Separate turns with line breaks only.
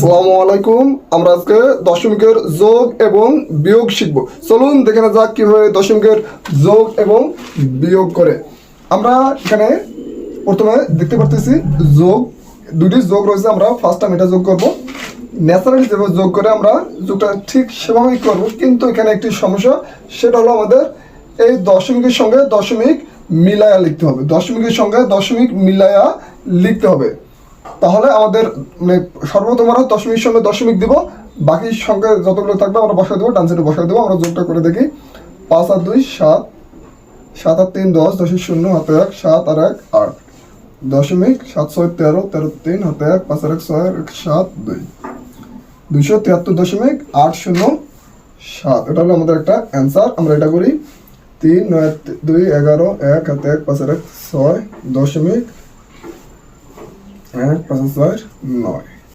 আসসালামু আলাইকুম। আমরা আজকে দশমিকের যোগ এবং বিয়োগ শিখব। চলুন দেখে না যাক কিভাবে দশমিকের যোগ এবং বিয়োগ করে। আমরা এখানে প্রথমে দেখতে পারতেছি যোগ, দুটি যোগ রয়েছে। আমরা ফার্স্ট টাইম এটা যোগ করব। ন্যাচারালি যেভাবে যোগ করে আমরা যোগটা ঠিক সেভাবেই করব, কিন্তু এখানে একটি সমস্যা, সেটা হলো আমাদের এই দশমিকের সঙ্গে দশমিক মিলায়া লিখতে হবে। দশমিকের সঙ্গে দশমিক মিলায়া লিখতে হবে। তাহলে আমাদের মানে সর্বপ্রথম আমরা দশমিকের সঙ্গে দশমিক দিব, বাকি সংখ্যা যতগুলো থাকবে আমরা বসাই দেবো, ডান সাইডে বসাই দেবো। আমরা যোগটা করে দেখি। 5 আর 2 7, 7 আর 3 10, 10 0 হাতে 1, 7 আর 1 8, দশমিক 7 6 13, 13 3 হাতে 1, 5 আর 1 6, 7 2, 273.80 এটা হলো আমাদের একটা অ্যান্সার। আমরা এটা করি 3 9 2 11, 1 হাতে 1, 5 আর 1 6, দশমিক 1 5 6 9।